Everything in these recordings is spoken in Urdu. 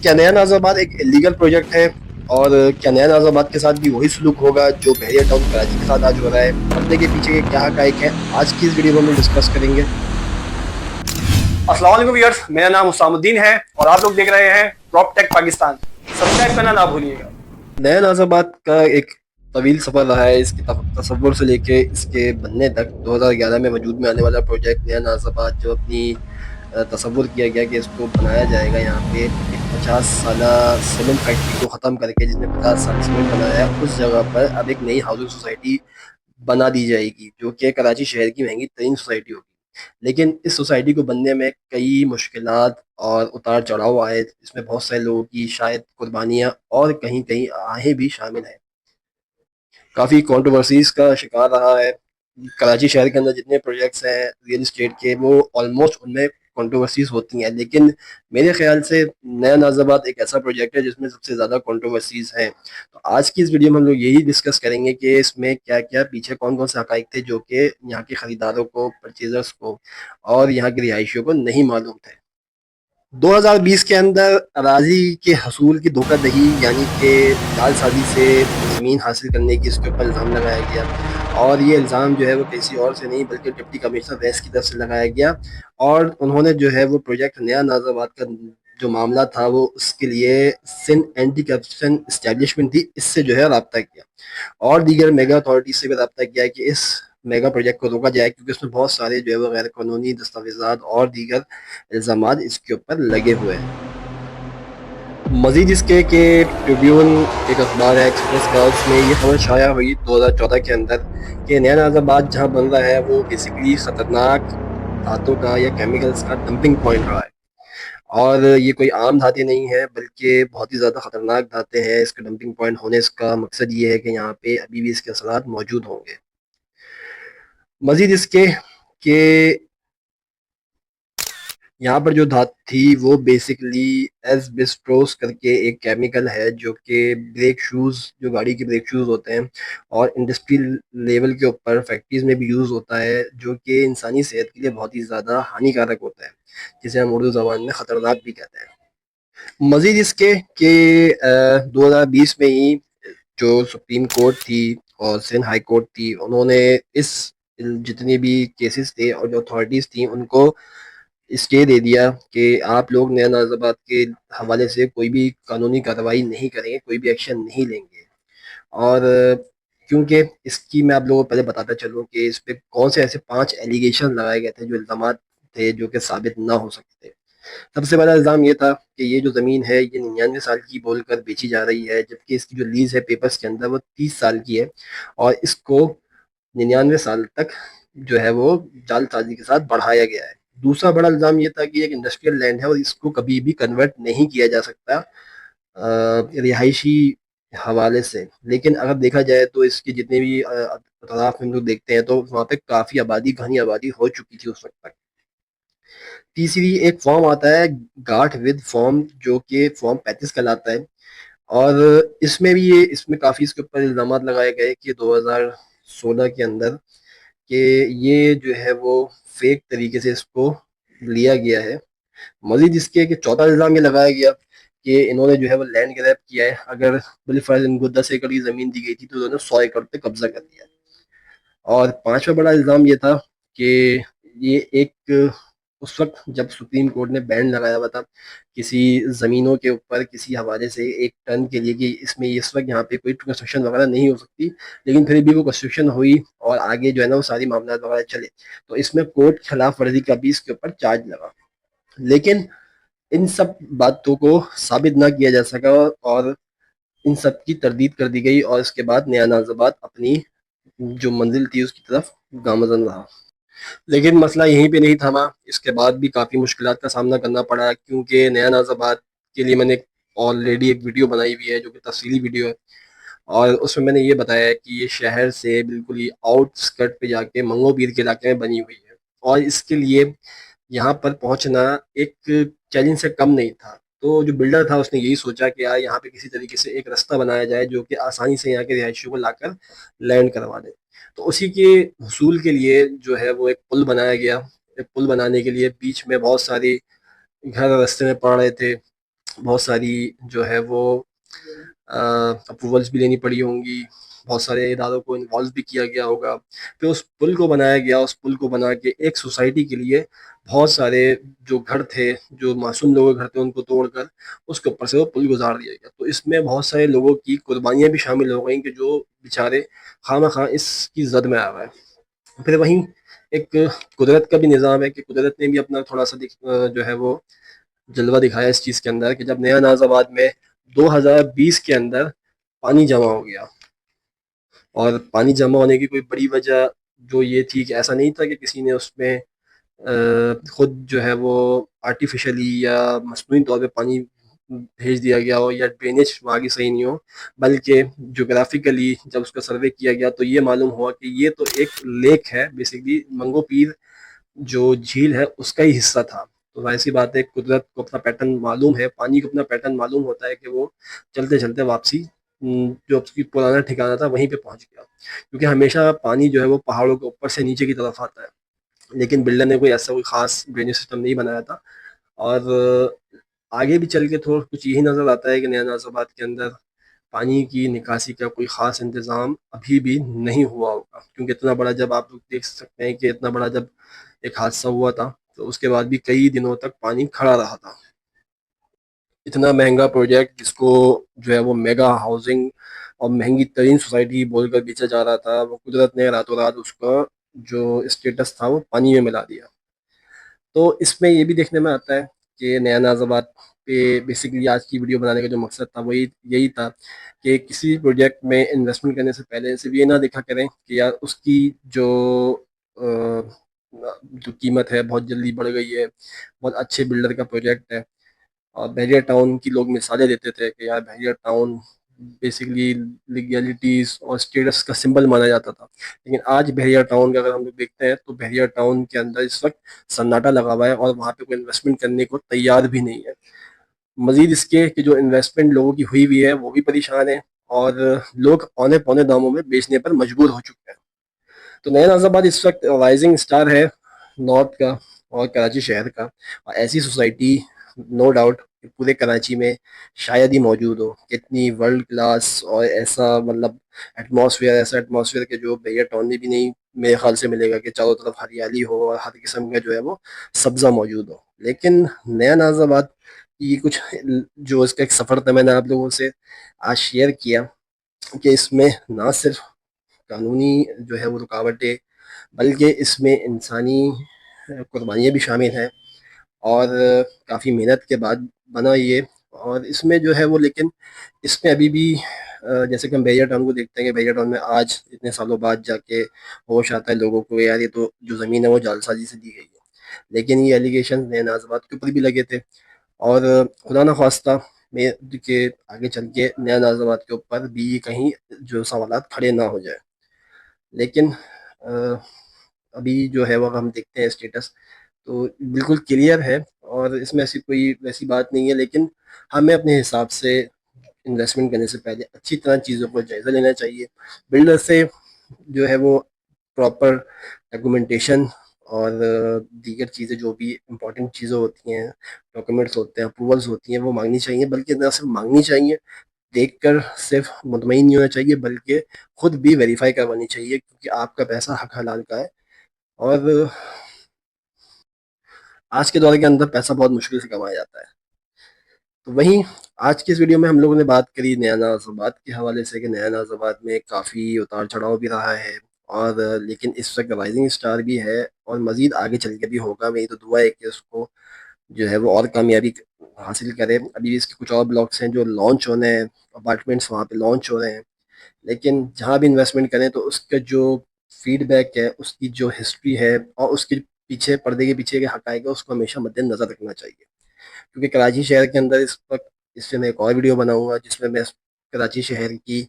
کیا نیا ناز آباد ایک لیگل پروجیکٹ ہے؟ اور کیا نیا ناز آباد کے ساتھ بھی وہی سلوک ہوگا جو بحریہ ٹاؤن کراچی کے ساتھ آج ہو رہا ہے؟ پردے کے پیچھے کے کیا حقائق ہیں، آج کی اس ویڈیو میں ہم ڈسکس کریں گے۔ السلام علیکم ویئرز، میرا نام حسام الدین ہے اور آپ لوگ دیکھ رہے ہیں پراپ ٹیک پاکستان۔ سبسکرائب کرنا نہ بھولیے گا۔ نیا ناز آباد کا ایک طویل سفر رہا ہے، اس کے تصور سے لے کے اس کے بننے تک۔ 2011 میں وجود میں آنے والا پروجیکٹ نیا ناز آباد جو اپنی تصور کیا گیا کہ اس کو بنایا جائے گا یہاں پہ ایک 50 سالہ سیمنٹ فیکٹری کو ختم کر کے، جس میں 50 سال سیمنٹ بنایا ہے، اس جگہ پر اب ایک نئی ہاؤسنگ سوسائٹی بنا دی جائے گی جو کہ کراچی شہر کی مہنگی ترین سوسائٹی ہوگی۔ لیکن اس سوسائٹی کو بننے میں کئی مشکلات اور اتار چڑھاؤ آئے، اس میں بہت سارے لوگوں کی شاید قربانیاں اور کہیں کہیں آہیں بھی شامل ہیں۔ کافی کنٹروورسیز کا شکار رہا ہے۔ کراچی شہر کے اندر جتنے پروجیکٹس ہیں ریئل اسٹیٹ کے، وہ آلموسٹ ان میں کنٹروورسیز ہوتی ہیں، لیکن میرے خیال سے نیا ناز آباد ایک ایسا پروجیکٹ ہے جس میں سب سے زیادہ کنٹروورسیز ہیں۔ تو آج کی اس ویڈیو میں ہم لوگ یہی ڈسکس کریں گے کہ اس میں کیا کیا پیچھے کون کون سے حقائق تھے جو کہ یہاں کے خریداروں کو، پرچیزرز کو اور یہاں کے رہائشیوں کو نہیں معلوم تھے۔ 2020 کے اندر اراضی کے حصول کی دھوکہ دہی یعنی کہ جعل سازی سے زمین حاصل کرنے کی اس کے اوپر الزام لگایا گیا، اور یہ الزام جو ہے وہ کسی اور سے نہیں بلکہ ڈپٹی کمشنر ویسٹ کی طرف سے لگایا گیا، اور انہوں نے جو ہے وہ پروجیکٹ نیا ناز آباد کا جو معاملہ تھا وہ اس کے لیے سندھ اینٹی کرپشن اسٹیبلشمنٹ تھی، اس سے جو ہے رابطہ کیا اور دیگر میگا اتھارٹیز سے بھی رابطہ کیا کہ اس میگا پروجیکٹ کو روکا جائے، کیونکہ اس میں بہت سارے جو ہے وہ غیر قانونی دستاویزات اور دیگر الزامات اس کے اوپر لگے ہوئے ہیں۔ مزید اس کے کہ ٹریبیون ایک اخبار ہے ایکسپریس کا، اس میں یہ خبر شائع ہوئی 2014 کے اندر کہ نیا ناز آباد جہاں بن رہا ہے وہ بیسیکلی خطرناک دھاتوں کا یا کیمیکلز کا ڈمپنگ پوائنٹ رہا ہے، اور یہ کوئی عام دھاتیں نہیں ہیں بلکہ بہت ہی زیادہ خطرناک دھاتیں ہیں۔ اس کا ڈمپنگ پوائنٹ ہونے اس کا مقصد یہ ہے کہ یہاں پہ ابھی بھی اس کے اثرات موجود ہوں گے۔ مزید اس کے کہ یہاں پر جو دھات تھی وہ بیسیکلی ایسبیسٹوس کر کے ایک کیمیکل ہے جو کہ بریک شوز، جو گاڑی کے بریک شوز ہوتے ہیں اور انڈسٹری لیول کے اوپر فیکٹریز میں بھی یوز ہوتا ہے، جو کہ انسانی صحت کے لیے بہت ہی زیادہ ہانی کارک ہوتا ہے، جسے ہم اردو زبان میں خطرناک بھی کہتے ہیں۔ مزید اس کے کہ 2020 میں ہی جو سپریم کورٹ تھی اور سندھ ہائی کورٹ تھی، انہوں نے اس جتنے بھی کیسز تھے اور جو اتھارٹیز تھیں ان کو اسٹے دے دیا کہ آپ لوگ نیا ناز آباد کے حوالے سے کوئی بھی قانونی کارروائی نہیں کریں گے، کوئی بھی ایکشن نہیں لیں گے۔ اور کیونکہ اس کی میں آپ لوگوں کو پہلے بتاتا چلوں کہ اس پہ کون سے ایسے 5 ایلیگیشن لگائے گئے تھے، جو الزامات تھے جو کہ ثابت نہ ہو سکتے۔ سب سے بڑا الزام یہ تھا کہ یہ جو زمین ہے یہ 99 سال کی بول کر بیچی جا رہی ہے، جبکہ اس کی جو لیز ہے پیپرز کے اندر وہ 30 سال کی ہے، اور اس کو 99 سال تک جو ہے وہ جعل سازی کے ساتھ بڑھایا گیا ہے۔ دوسرا بڑا الزام یہ تھا کہ ایک انڈسٹریل لینڈ ہے اور اس کو کبھی بھی کنورٹ نہیں کیا جا سکتا رہائشی حوالے سے، لیکن اگر دیکھا جائے تو اس کے جتنے بھی اطراف میں ہم لوگ دیکھتے ہیں تو وہاں پہ کافی آبادی، گھنی آبادی ہو چکی تھی اس وقت تک۔ تیسری ایک فارم آتا ہے گاٹھ ود فارم، جو کہ فارم 35 کہلاتا ہے، اور اس میں بھی اس میں کافی اس کے اوپر الزامات لگائے گئے کہ 2016 کے اندر کہ یہ جو ہے وہ فیک طریقے سے اس کو لیا گیا ہے۔ مزید اس کے کہ چوتھا الزام یہ لگایا گیا کہ انہوں نے جو ہے وہ لینڈ گریب کیا ہے، اگر بالفرض ان کو 10 ایکڑ کی زمین دی گئی تھی تو انہوں نے 100 ایکڑ پہ قبضہ کر دیا۔ اور پانچواں بڑا الزام یہ تھا کہ یہ ایک اس وقت جب سپریم کورٹ نے بین لگایا ہوا تھا کسی زمینوں کے اوپر کسی حوالے سے 1 ٹن کے لیے کہ اس میں اس وقت یہاں پہ کوئی کنسٹرکشن وغیرہ نہیں ہو سکتی، لیکن پھر بھی وہ کنسٹرکشن ہوئی اور آگے جو ہے نا وہ ساری معاملات وغیرہ چلے، تو اس میں کورٹ خلاف ورزی کا بھی اس کے اوپر چارج لگا، لیکن ان سب باتوں کو ثابت نہ کیا جا سکا اور ان سب کی تردید کر دی گئی، اور اس کے بعد نیا ناز آباد اپنی جو منزل تھی اس کی طرف گامزن رہا۔ لیکن مسئلہ یہیں پہ نہیں تھما، اس کے بعد بھی کافی مشکلات کا سامنا کرنا پڑا، کیونکہ نیا ناز آباد کے لیے میں نے آلریڈی ایک ویڈیو بنائی ہوئی ہے جو کہ تفصیلی ویڈیو ہے، اور اس میں نے یہ بتایا ہے کہ یہ شہر سے بالکل ہی آؤٹ اسکرٹ پہ جا کے منگو پیر کے علاقے میں بنی ہوئی ہے، اور اس کے لیے یہاں پر پہنچنا ایک چیلنج سے کم نہیں تھا۔ تو جو بلڈر تھا اس نے یہی سوچا کہ یار یہاں پہ کسی طریقے سے ایک رستہ بنایا جائے جو کہ آسانی سے یہاں کے رہائشیوں کو لا کر لینڈ کروا دے۔ تو اسی کے حصول کے لیے جو ہے وہ ایک پل بنایا گیا۔ ایک پل بنانے کے لیے بیچ میں بہت ساری گھر رستے میں پڑ رہے تھے، بہت ساری جو ہے وہ اپروولس بھی لینی پڑی ہوں گی، بہت سارے اداروں کو انوالو بھی کیا گیا ہوگا، پھر اس پل کو بنایا گیا، اس پل کو بنا کے ایک سوسائٹی کے لیے بہت سارے جو گھر تھے، جو معصوم لوگوں کے گھر تھے، ان کو توڑ کر اس کے اوپر سے وہ پل گزار دیا گیا. تو اس میں بہت سارے لوگوں کی قربانیاں بھی شامل ہو گئیں کہ جو بیچارے خواہ مخواہ اس کی زد میں آ گئے. پھر وہیں ایک قدرت کا بھی نظام ہے کہ قدرت نے بھی اپنا تھوڑا سا جو ہے وہ جلوہ دکھایا اس چیز کے اندر کہ جب نیا ناز آباد میں 2020 کے اندر پانی جمع ہو گیا. اور پانی جمع ہونے کی کوئی بڑی وجہ جو یہ تھی کہ ایسا نہیں تھا کہ کسی نے اس میں خود جو ہے وہ آرٹیفیشلی یا مصنوعی طور پہ پانی بھیج دیا گیا ہو یا ڈرینیج وہاں کی صحیح نہیں ہو، بلکہ جغرافیکلی جب اس کا سروے کیا گیا تو یہ معلوم ہوا کہ یہ تو ایک لیک ہے، بیسکلی منگو پیر جو جھیل ہے اس کا ہی حصہ تھا. تو ظاہر سی بات ہے قدرت کو اپنا پیٹرن معلوم ہے، پانی کو اپنا پیٹرن معلوم ہوتا ہے کہ وہ چلتے چلتے واپسی جو اس کی پرانا ٹھکانا تھا وہیں پہ پہنچ گیا. کیونکہ ہمیشہ پانی جو ہے وہ پہاڑوں کے اوپر سے نیچے کی طرف آتا ہے، لیکن بلڈر نے کوئی ایسا کوئی خاص ڈرینیج سسٹم نہیں بنایا تھا. اور آگے بھی چل کے تھوڑا کچھ یہی نظر آتا ہے کہ نیا ناز آباد کے اندر پانی کی نکاسی کا کوئی خاص انتظام ابھی بھی نہیں ہوا ہوگا. کیونکہ اتنا بڑا جب آپ لوگ دیکھ سکتے ہیں کہ اتنا بڑا جب ایک حادثہ ہوا تھا تو اس کے بعد بھی کئی دنوں تک پانی کھڑا رہا تھا. اتنا مہنگا پروجیکٹ جس کو جو ہے وہ میگا ہاؤسنگ اور مہنگی ترین سوسائٹی بول کر بیچا جا رہا تھا، وہ قدرت نے راتوں رات اس کا جو اسٹیٹس تھا وہ پانی میں ملا دیا. تو اس میں یہ بھی دیکھنے میں آتا ہے کہ نیا ناز آباد پہ بیسکلی آج کی ویڈیو بنانے کا جو مقصد تھا وہی یہی تھا کہ کسی پروجیکٹ میں انویسٹمنٹ کرنے سے پہلے صرف یہ نہ دیکھا کریں کہ یار اس کی جو جو قیمت ہے بہت جلدی بڑھ گئی ہے، بہت اچھے بلڈر کا پروجیکٹ ہے. اور بحریہ ٹاؤن کی لوگ مثالیں دیتے تھے کہ یار بحریہ ٹاؤن بیسکلی لیگیلٹیز اور اسٹیٹس کا سمبل مانا جاتا تھا. لیکن آج بحریہ ٹاؤن کا اگر ہم لوگ دیکھتے ہیں تو بحریہ ٹاؤن کے اندر اس وقت سناٹا لگا ہوا ہے اور وہاں پہ کوئی انویسٹمنٹ کرنے کو تیار بھی نہیں ہے. مزید اس کے کہ جو انویسٹمنٹ لوگوں کی ہوئی ہے وہ بھی پریشان ہیں اور لوگ اونے پونے داموں میں بیچنے پر مجبور ہو چکے ہیں. تو نیا ناز آباد اس وقت رائزنگ اسٹار ہے نارتھ کا اور کراچی شہر کا، اور ایسی سوسائٹی نو ڈاؤٹ پورے کراچی میں شاید ہی موجود ہو. کتنی ورلڈ کلاس اور ایسا مطلب ایٹماسفیئر کہ جو بحریہ ٹاؤن میں بھی نہیں میرے خیال سے ملے گا کہ چاروں طرف ہریالی ہو اور ہر قسم کا جو ہے وہ سبزہ موجود ہو. لیکن نیا ناز آباد کی کچھ جو اس کا ایک سفر تھا میں نے آپ لوگوں سے آج شیئر کیا کہ اس میں نہ صرف قانونی جو ہے وہ رکاوٹیں بلکہ اس میں انسانی قربانیاں بھی شامل ہیں اور کافی محنت کے بعد بنا یہ. اور اس میں جو ہے وہ لیکن اس میں ابھی بھی جیسے کہ ہم بحریہ ٹاؤن کو دیکھتے ہیں کہ بحریہ ٹاؤن میں آج اتنے سالوں بعد جا کے ہوش آتا ہے لوگوں کو یار یہ تو جو زمین ہے وہ جعلسازی سے دی گئی ہے. لیکن یہ ایلیگیشن نیا ناز آباد کے اوپر بھی لگے تھے اور خدا نخواستہ میں کہ آگے چل کے نیا ناز آباد کے اوپر بھی کہیں جو سوالات کھڑے نہ ہو جائے. لیکن ابھی جو ہے وہ ہم دیکھتے ہیں اسٹیٹس تو بالکل کلیئر ہے اور اس میں ایسی کوئی ویسی بات نہیں ہے. لیکن ہمیں اپنے حساب سے انویسٹمنٹ کرنے سے پہلے اچھی طرح چیزوں کو جائزہ لینا چاہیے. بلڈر سے جو ہے وہ پراپر ڈاکومنٹیشن اور دیگر چیزیں جو بھی امپورٹنٹ چیزیں ہوتی ہیں، ڈاکومنٹس ہوتے ہیں، اپروولس ہوتی ہیں، وہ مانگنی چاہیے. بلکہ نہ صرف مانگنی چاہیے، دیکھ کر صرف مطمئن نہیں ہونا چاہیے بلکہ خود بھی ویریفائی کروانی چاہیے کیونکہ آپ کا پیسہ حق حلال کا ہے. اور آج کے دور کے اندر پیسہ بہت مشکل سے کمایا جاتا ہے. تو وہیں آج کی اس ویڈیو میں ہم لوگوں نے بات کری نیا ناز آباد کے حوالے سے کہ نیا ناز آباد میں کافی اتار چڑھاؤ بھی رہا ہے اور لیکن اس وقت رائزنگ اسٹار بھی ہے اور مزید آگے چل کے بھی ہوگا. میری تو دعا ہے کہ اس کو جو ہے وہ اور کامیابی حاصل کرے. ابھی اس کے کچھ اور بلاکس ہیں جو لانچ ہونے ہیں، اپارٹمنٹس وہاں پہ لانچ ہو رہے ہیں. لیکن جہاں بھی انویسٹمنٹ کریں تو اس کا جو فیڈ بیک ہے، اس کی جو ہسٹری ہے اور اس کے پیچھے پردے کے پیچھے کے حقائق ہے اس کو ہمیشہ مد نظر رکھنا چاہیے. کیونکہ کراچی شہر کے اندر اس وقت اس سے میں ایک اور ویڈیو بناؤں گا جس میں میں کراچی شہر کی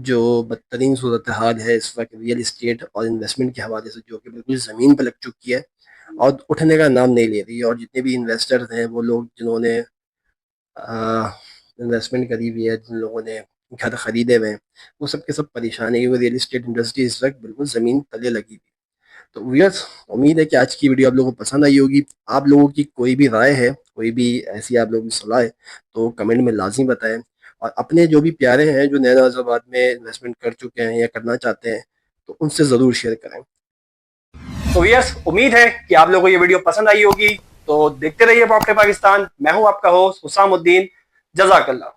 جو بدترین صورتحال ہے اس وقت ریئل اسٹیٹ اور انویسٹمنٹ کے حوالے سے جو کہ بالکل زمین پہ لگ چکی ہے اور اٹھنے کا نام نہیں لے رہی. اور جتنے بھی انویسٹرز ہیں وہ لوگ جنہوں نے انویسٹمنٹ کری ہوئی ہے، جن لوگوں نے گھر خریدے ہوئے ہیں، وہ سب کے سب پریشان ہے کیونکہ ریئل اسٹیٹ انڈسٹری اس وقت بالکل زمین تلے لگی ہوئی. تو ویئرس امید ہے کہ آج کی ویڈیو آپ لوگوں کو پسند آئی ہوگی. آپ لوگوں کی کوئی بھی رائے ہے کوئی بھی ایسی آپ لوگوں کی صلاح ہے تو کمنٹ میں لازمی بتائیں، اور اپنے جو بھی پیارے ہیں جو نئے نواز آباد میں انویسٹمنٹ کر چکے ہیں یا کرنا چاہتے ہیں تو ان سے ضرور شیئر کریں۔ تو ویئرس، امید ہے کہ آپ لوگوں کو یہ ویڈیو پسند آئی ہوگی، تو دیکھتے رہیے پراپرٹی پاکستان۔ میں ہوں آپ کا ہوسٹ حسام الدین، جزاک اللہ۔